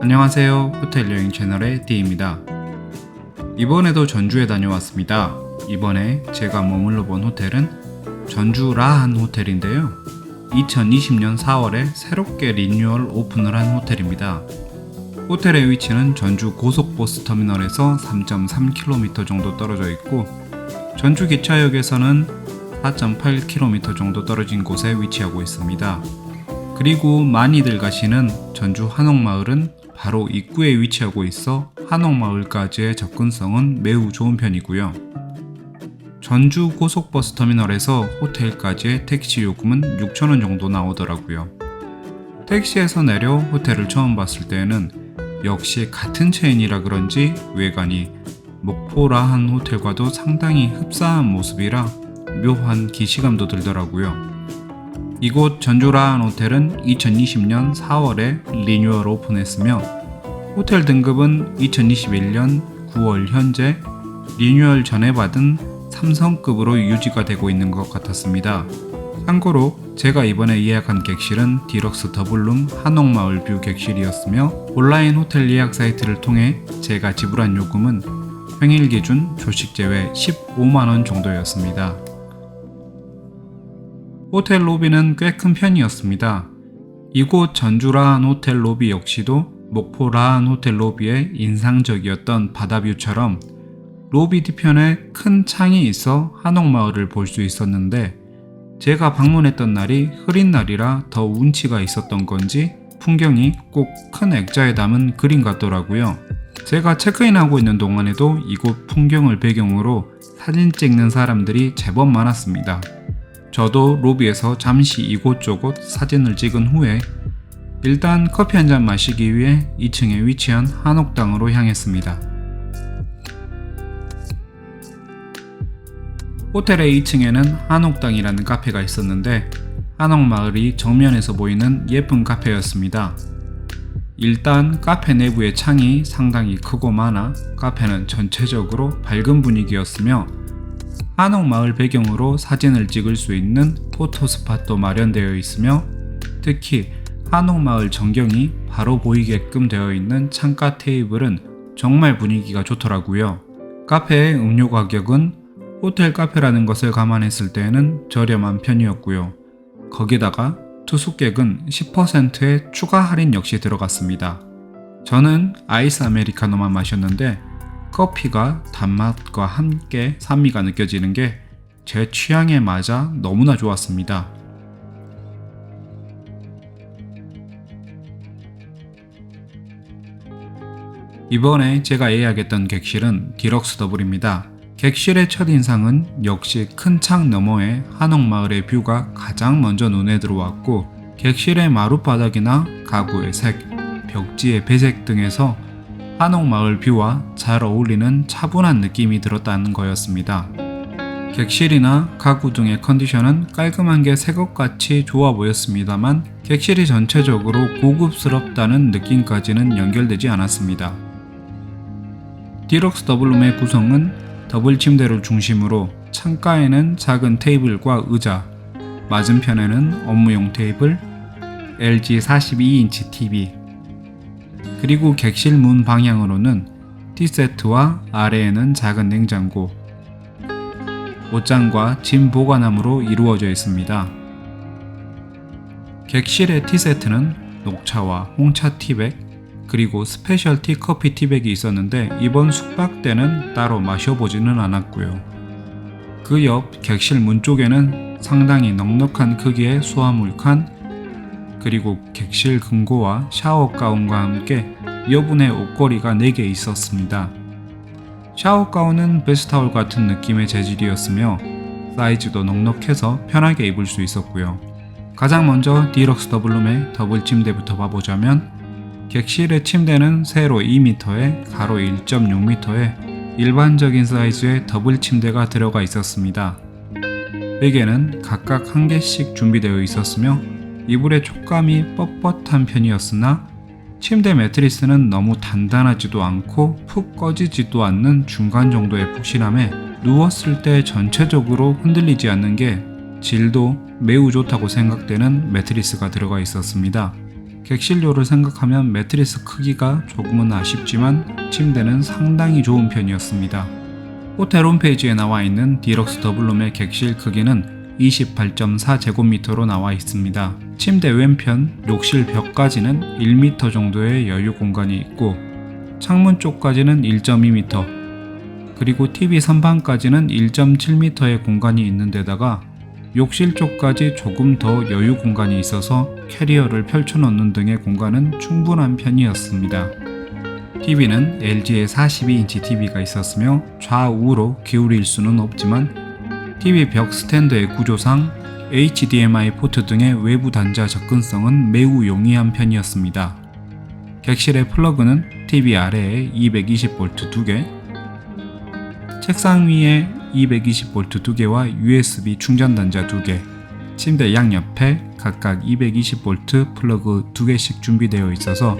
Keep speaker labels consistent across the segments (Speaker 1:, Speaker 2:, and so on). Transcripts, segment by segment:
Speaker 1: 안녕하세요. 호텔 여행 채널의 D입니다. 이번에도 전주에 다녀왔습니다. 이번에 제가 머물러 본 호텔은 전주 라한 호텔인데요. 2020년 4월에 새롭게 리뉴얼 오픈을 한 호텔입니다. 호텔의 위치는 전주 고속버스 터미널에서 3.3km 정도 떨어져 있고 전주 기차역에서는 4.8km 정도 떨어진 곳에 위치하고 있습니다. 그리고 많이들 가시는 전주 한옥마을은 바로 입구에 위치하고 있어 한옥마을까지의 접근성은 매우 좋은 편이고요. 전주 고속버스 터미널에서 호텔까지의 택시 요금은 6,000원 정도 나오더라고요. 택시에서 내려 호텔을 처음 봤을 때에는 역시 같은 체인이라 그런지 외관이 목포 라한 호텔과도 상당히 흡사한 모습이라 묘한 기시감도 들더라고요. 이곳 전주 라한 호텔은 2020년 4월에 리뉴얼 오픈했으며 호텔 등급은 2021년 9월 현재 리뉴얼 전에 받은 3성급으로 유지가 되고 있는 것 같았습니다. 참고로 제가 이번에 예약한 객실은 디럭스 더블룸 한옥마을 뷰 객실이었으며 온라인 호텔 예약 사이트를 통해 제가 지불한 요금은 평일 기준 조식 제외 15만원 정도였습니다. 호텔 로비는 꽤 큰 편이었습니다. 이곳 전주 라한 호텔 로비 역시도 목포 라한 호텔 로비의 인상적이었던 바다뷰처럼 로비 뒤편에 큰 창이 있어 한옥마을을 볼 수 있었는데 제가 방문했던 날이 흐린 날이라 더 운치가 있었던 건지 풍경이 꼭 큰 액자에 담은 그림 같더라고요. 제가 체크인하고 있는 동안에도 이곳 풍경을 배경으로 사진 찍는 사람들이 제법 많았습니다. 저도 로비에서 잠시 이곳저곳 사진을 찍은 후에 일단 커피 한잔 마시기 위해 2층에 위치한 한옥당으로 향했습니다. 호텔의 2층에는 한옥당이라는 카페가 있었는데 한옥마을이 정면에서 보이는 예쁜 카페였습니다. 일단 카페 내부의 창이 상당히 크고 많아 카페는 전체적으로 밝은 분위기였으며 한옥마을 배경으로 사진을 찍을 수 있는 포토스팟도 마련되어 있으며 특히 한옥마을 전경이 바로 보이게끔 되어 있는 창가 테이블은 정말 분위기가 좋더라고요. 카페의 음료 가격은 호텔 카페라는 것을 감안했을 때에는 저렴한 편이었고요. 거기다가 투숙객은 10%의 추가 할인 역시 들어갔습니다. 저는 아이스 아메리카노만 마셨는데 커피가 단맛과 함께 산미가 느껴지는 게 제 취향에 맞아 너무나 좋았습니다. 이번에 제가 예약했던 객실은 디럭스 더블입니다. 객실의 첫인상은 역시 큰 창 너머의 한옥마을의 뷰가 가장 먼저 눈에 들어왔고 객실의 마룻바닥이나 가구의 색, 벽지의 배색 등에서 한옥마을 뷰와 잘 어울리는 차분한 느낌이 들었다는 거였습니다. 객실이나 가구 등의 컨디션은 깔끔한 게 새것같이 좋아 보였습니다만 객실이 전체적으로 고급스럽다는 느낌까지는 연결되지 않았습니다. 디럭스 더블룸의 구성은 더블 침대를 중심으로 창가에는 작은 테이블과 의자, 맞은편에는 업무용 테이블, LG 42인치 TV, 그리고 객실 문 방향으로는 T세트와 아래에는 작은 냉장고, 옷장과 짐 보관함으로 이루어져 있습니다. 객실의 T세트는 녹차와 홍차 티백, 그리고 스페셜티 커피 티백이 있었는데 이번 숙박 때는 따로 마셔보지는 않았고요. 그 옆 객실 문 쪽에는 상당히 넉넉한 크기의 수화물 칸, 그리고 객실 금고와 샤워 가운과 함께 여분의 옷걸이가 4개 있었습니다. 샤워 가운은 베스트타올 같은 느낌의 재질이었으며 사이즈도 넉넉해서 편하게 입을 수 있었고요. 가장 먼저 디럭스 더블룸의 더블 침대부터 봐보자면 객실의 침대는 세로 2m에 가로 1.6m의 일반적인 사이즈의 더블 침대가 들어가 있었습니다. 베개는 각각 1개씩 준비되어 있었으며 이불의 촉감이 뻣뻣한 편이었으나 침대 매트리스는 너무 단단하지도 않고 푹 꺼지지도 않는 중간 정도의 푹신함에 누웠을 때 전체적으로 흔들리지 않는 게 질도 매우 좋다고 생각되는 매트리스가 들어가 있었습니다. 객실료를 생각하면 매트리스 크기가 조금은 아쉽지만 침대는 상당히 좋은 편이었습니다. 호텔 홈페이지에 나와 있는 디럭스 더블룸의 객실 크기는 28.4제곱미터로 나와 있습니다. 침대 왼편 욕실 벽까지는 1m 정도의 여유 공간이 있고 창문 쪽까지는 1.2m 그리고 TV 선반까지는 1.7m의 공간이 있는 데다가 욕실 쪽까지 조금 더 여유 공간이 있어서 캐리어를 펼쳐놓는 등의 공간은 충분한 편이었습니다. TV는 LG의 42인치 TV가 있었으며 좌우로 기울일 수는 없지만 TV 벽 스탠드의 구조상 HDMI 포트 등의 외부 단자 접근성은 매우 용이한 편이었습니다. 객실의 플러그는 TV 아래에 220V 2개, 책상 위에 220V 2개와 USB 충전 단자 2개, 침대 양옆에 각각 220V 플러그 2개씩 준비되어 있어서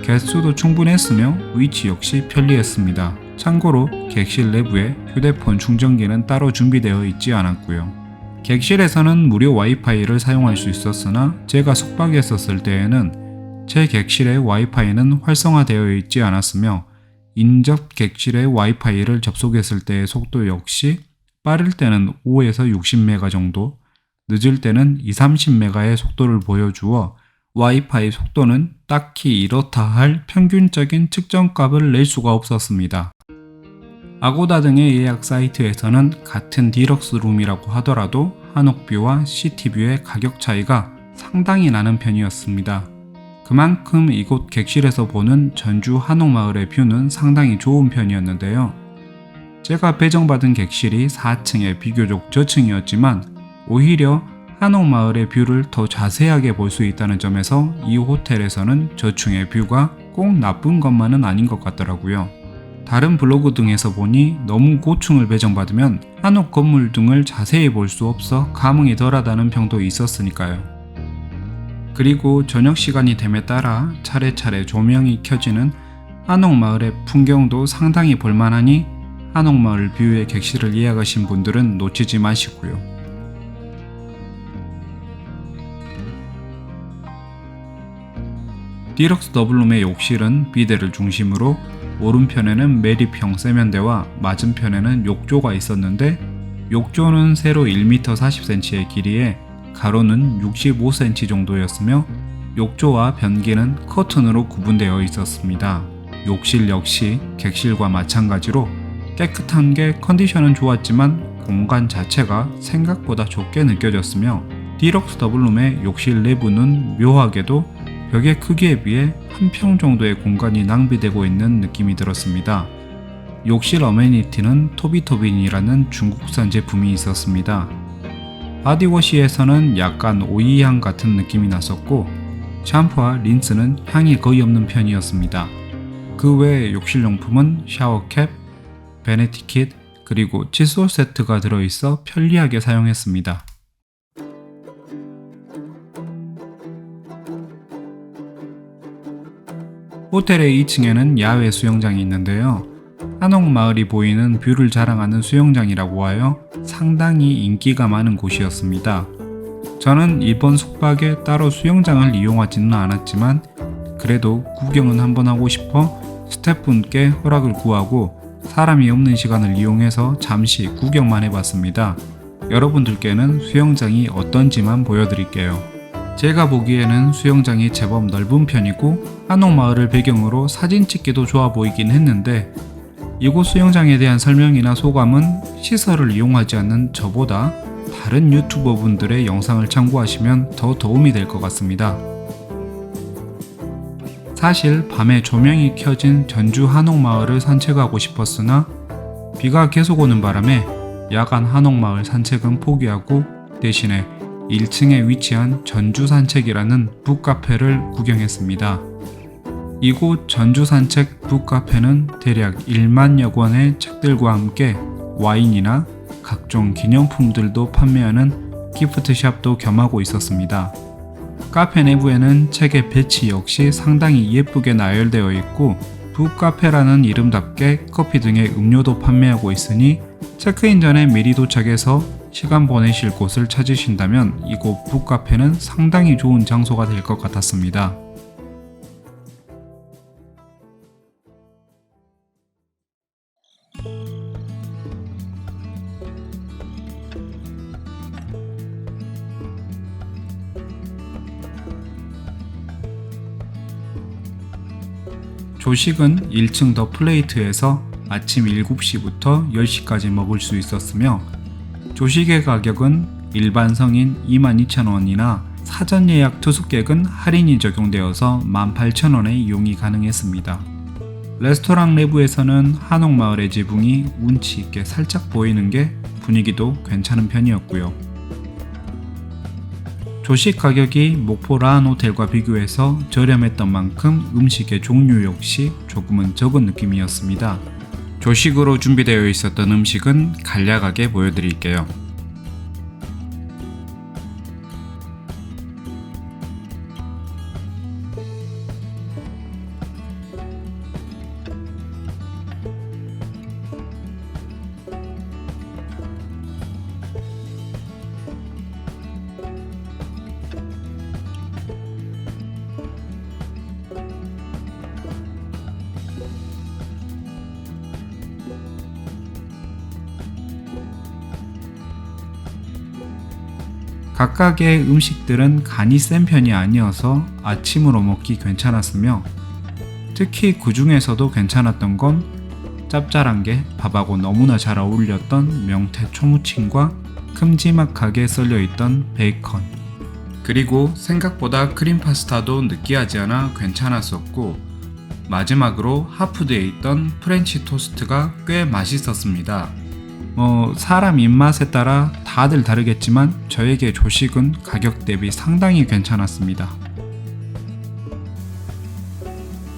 Speaker 1: 개수도 충분했으며 위치 역시 편리했습니다. 참고로 객실 내부에 휴대폰 충전기는 따로 준비되어 있지 않았고요. 객실에서는 무료 와이파이를 사용할 수 있었으나 제가 숙박했었을 때에는 제 객실의 와이파이는 활성화되어 있지 않았으며 인접 객실의 와이파이를 접속했을 때의 속도 역시 빠를 때는 5에서 60메가 정도, 늦을 때는 2~30메가의 속도를 보여주어 와이파이 속도는 딱히 이렇다 할 평균적인 측정값을 낼 수가 없었습니다. 아고다 등의 예약 사이트에서는 같은 디럭스 룸이라고 하더라도 한옥뷰와 시티뷰의 가격 차이가 상당히 나는 편이었습니다. 그만큼 이곳 객실에서 보는 전주 한옥마을의 뷰는 상당히 좋은 편이었는데요. 제가 배정받은 객실이 4층의 비교적 저층이었지만 오히려 한옥마을의 뷰를 더 자세하게 볼 수 있다는 점에서 이 호텔에서는 저층의 뷰가 꼭 나쁜 것만은 아닌 것 같더라고요. 다른 블로그 등에서 보니 너무 고층을 배정받으면 한옥 건물 등을 자세히 볼 수 없어 감흥이 덜하다는 평도 있었으니까요. 그리고 저녁 시간이 됨에 따라 차례차례 조명이 켜지는 한옥마을의 풍경도 상당히 볼만하니 한옥마을 뷰의 객실을 예약하신 분들은 놓치지 마시고요. 디럭스 더블룸의 욕실은 비데를 중심으로 오른편에는 매립형 세면대와 맞은편에는 욕조가 있었는데 욕조는 세로 1m 40cm의 길이에 가로는 65cm 정도였으며 욕조와 변기는 커튼으로 구분되어 있었습니다. 욕실 역시 객실과 마찬가지로 깨끗한 게 컨디션은 좋았지만 공간 자체가 생각보다 좁게 느껴졌으며 디럭스 더블룸의 욕실 내부는 묘하게도 벽의 크기에 비해 한 평 정도의 공간이 낭비되고 있는 느낌이 들었습니다. 욕실 어메니티는 토비토빈이라는 중국산 제품이 있었습니다. 바디워시에서는 약간 오이향 같은 느낌이 났었고 샴푸와 린스는 향이 거의 없는 편이었습니다. 그 외에 욕실용품은 샤워캡, 베네티 킷, 그리고 칫솔 세트가 들어있어 편리하게 사용했습니다. 호텔의 2층에는 야외 수영장이 있는데요. 한옥마을이 보이는 뷰를 자랑하는 수영장이라고 하여 상당히 인기가 많은 곳이었습니다. 저는 이번 숙박에 따로 수영장을 이용하지는 않았지만 그래도 구경은 한번 하고 싶어 스태프분께 허락을 구하고 사람이 없는 시간을 이용해서 잠시 구경만 해봤습니다. 여러분들께는 수영장이 어떤지만 보여드릴게요. 제가 보기에는 수영장이 제법 넓은 편이고 한옥마을을 배경으로 사진 찍기도 좋아 보이긴 했는데 이곳 수영장에 대한 설명이나 소감은 시설을 이용하지 않는 저보다 다른 유튜버 분들의 영상을 참고하시면 더 도움이 될 것 같습니다. 사실 밤에 조명이 켜진 전주 한옥마을을 산책하고 싶었으나 비가 계속 오는 바람에 야간 한옥마을 산책은 포기하고 대신에 1층에 위치한 전주산책이라는 북카페를 구경했습니다. 이곳 전주산책 북카페는 대략 1만여 권의 책들과 함께 와인이나 각종 기념품들도 판매하는 기프트샵도 겸하고 있었습니다. 카페 내부에는 책의 배치 역시 상당히 예쁘게 나열되어 있고 북카페라는 이름답게 커피 등의 음료도 판매하고 있으니 체크인 전에 미리 도착해서 시간 보내실 곳을 찾으신다면 이곳 북카페는 상당히 좋은 장소가 될 것 같았습니다. 조식은 1층 더 플레이트에서 아침 7시부터 10시까지 먹을 수 있었으며 조식의 가격은 일반 성인 22,000원이나 사전 예약 투숙객은 할인이 적용되어서 18,000원에 이용이 가능했습니다. 레스토랑 내부에서는 한옥마을의 지붕이 운치 있게 살짝 보이는 게 분위기도 괜찮은 편이었고요. 조식 가격이 목포 라한 호텔과 비교해서 저렴했던 만큼 음식의 종류 역시 조금은 적은 느낌이었습니다. 조식으로 준비되어 있었던 음식은 간략하게 보여드릴게요. 각각의 음식들은 간이 센 편이 아니어서 아침으로 먹기 괜찮았으며 특히 그 중에서도 괜찮았던 건 짭짤한 게 밥하고 너무나 잘 어울렸던 명태 초무침과 큼지막하게 썰려있던 베이컨, 그리고 생각보다 크림 파스타도 느끼하지 않아 괜찮았었고 마지막으로 하프드에 있던 프렌치 토스트가 꽤 맛있었습니다. 사람 입맛에 따라 다들 다르겠지만 저에게 조식은 가격 대비 상당히 괜찮았습니다.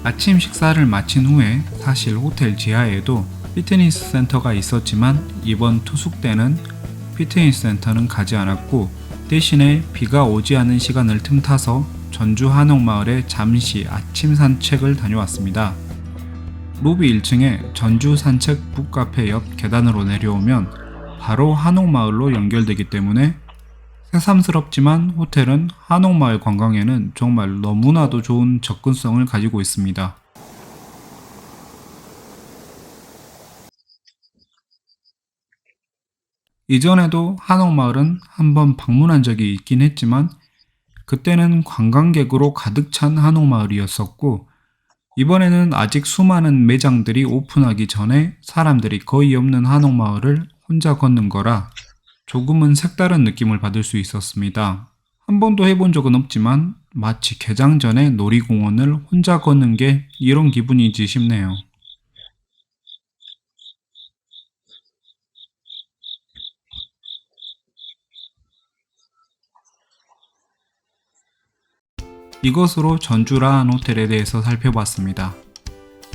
Speaker 1: 아침 식사를 마친 후에 사실 호텔 지하에도 피트니스 센터가 있었지만 이번 투숙 때는 피트니스 센터는 가지 않았고 대신에 비가 오지 않은 시간을 틈타서 전주 한옥마을에 잠시 아침 산책을 다녀왔습니다. 로비 1층에 전주 산책 북카페 옆 계단으로 내려오면 바로 한옥마을로 연결되기 때문에 새삼스럽지만 호텔은 한옥마을 관광에는 정말 너무나도 좋은 접근성을 가지고 있습니다. 이전에도 한옥마을은 한번 방문한 적이 있긴 했지만 그때는 관광객으로 가득 찬 한옥마을이었었고 이번에는 아직 수많은 매장들이 오픈하기 전에 사람들이 거의 없는 한옥마을을 혼자 걷는 거라 조금은 색다른 느낌을 받을 수 있었습니다. 한 번도 해본 적은 없지만 마치 개장 전에 놀이공원을 혼자 걷는 게 이런 기분이지 싶네요. 이것으로 전주 라한 호텔에 대해서 살펴봤습니다.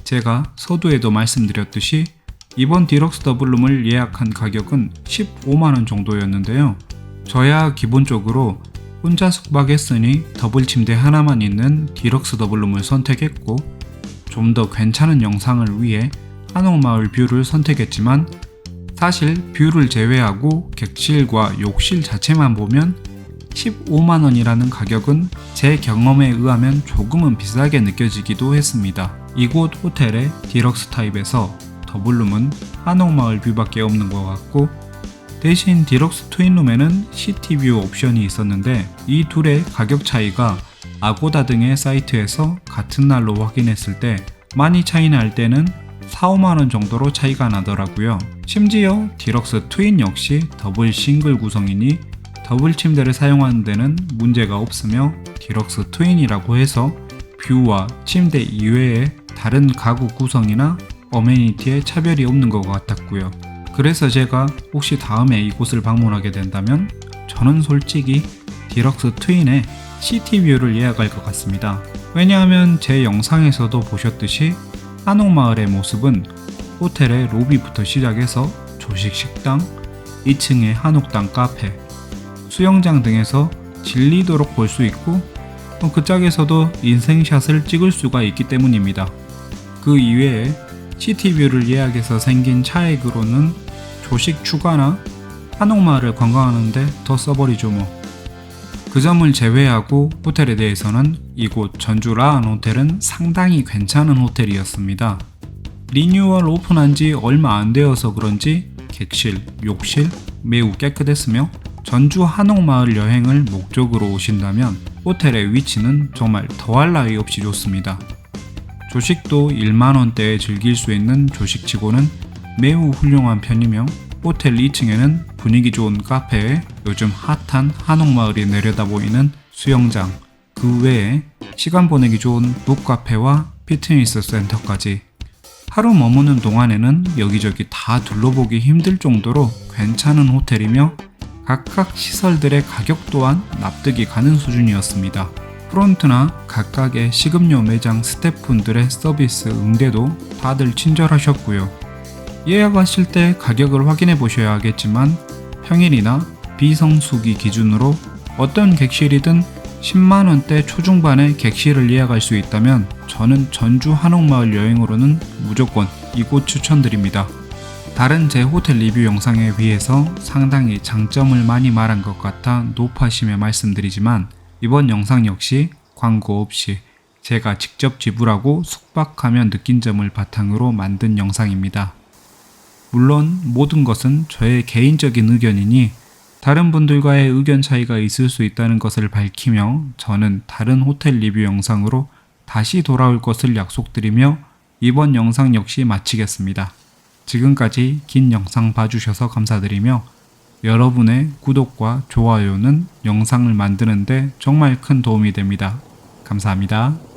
Speaker 1: 제가 서두에도 말씀드렸듯이 이번 디럭스 더블룸을 예약한 가격은 15만원 정도였는데요. 저야 기본적으로 혼자 숙박했으니 더블 침대 하나만 있는 디럭스 더블룸을 선택했고 좀 더 괜찮은 영상을 위해 한옥마을 뷰를 선택했지만 사실 뷰를 제외하고 객실과 욕실 자체만 보면 15만원이라는 가격은 제 경험에 의하면 조금은 비싸게 느껴지기도 했습니다. 이곳 호텔의 디럭스 타입에서 더블룸은 한옥마을 뷰밖에 없는 것 같고 대신 디럭스 트윈룸에는 시티뷰 옵션이 있었는데 이 둘의 가격 차이가 아고다 등의 사이트에서 같은 날로 확인했을 때 많이 차이 날 때는 4, 5만원 정도로 차이가 나더라고요. 심지어 디럭스 트윈 역시 더블 싱글 구성이니 더블 침대를 사용하는 데는 문제가 없으며 디럭스 트윈이라고 해서 뷰와 침대 이외에 다른 가구 구성이나 어메니티에 차별이 없는 것 같았고요. 그래서 제가 혹시 다음에 이곳을 방문하게 된다면 저는 솔직히 디럭스 트윈의 시티뷰를 예약할 것 같습니다. 왜냐하면 제 영상에서도 보셨듯이 한옥마을의 모습은 호텔의 로비부터 시작해서 조식 식당, 2층의 한옥당 카페, 수영장 등에서 질리도록 볼 수 있고 그 짝에서도 인생샷을 찍을 수가 있기 때문입니다. 그 이외에 시티뷰를 예약해서 생긴 차액으로는 조식 추가나 한옥마을을 관광하는데 더 써버리죠 뭐. 그 점을 제외하고 호텔에 대해서는 이곳 전주 라한 호텔은 상당히 괜찮은 호텔이었습니다. 리뉴얼 오픈한 지 얼마 안 되어서 그런지 객실, 욕실 매우 깨끗했으며 전주 한옥마을 여행을 목적으로 오신다면 호텔의 위치는 정말 더할 나위 없이 좋습니다. 조식도 1만원대에 즐길 수 있는 조식치고는 매우 훌륭한 편이며 호텔 2층에는 분위기 좋은 카페에 요즘 핫한 한옥마을이 내려다 보이는 수영장, 그 외에 시간 보내기 좋은 북카페와 피트니스 센터까지 하루 머무는 동안에는 여기저기 다 둘러보기 힘들 정도로 괜찮은 호텔이며 각각 시설들의 가격 또한 납득이 가는 수준이었습니다. 프론트나 각각의 식음료 매장 스태프분들의 서비스 응대도 다들 친절하셨고요. 예약하실 때 가격을 확인해 보셔야 하겠지만 평일이나 비성수기 기준으로 어떤 객실이든 10만원대 초중반의 객실을 예약할 수 있다면 저는 전주 한옥마을 여행으로는 무조건 이곳 추천드립니다. 다른 제 호텔 리뷰 영상에 비해서 상당히 장점을 많이 말한 것 같아 높아심에 말씀드리지만 이번 영상 역시 광고 없이 제가 직접 지불하고 숙박하며 느낀 점을 바탕으로 만든 영상입니다. 물론 모든 것은 저의 개인적인 의견이니 다른 분들과의 의견 차이가 있을 수 있다는 것을 밝히며 저는 다른 호텔 리뷰 영상으로 다시 돌아올 것을 약속드리며 이번 영상 역시 마치겠습니다. 지금까지 긴 영상 봐주셔서 감사드리며 여러분의 구독과 좋아요는 영상을 만드는데 정말 큰 도움이 됩니다. 감사합니다.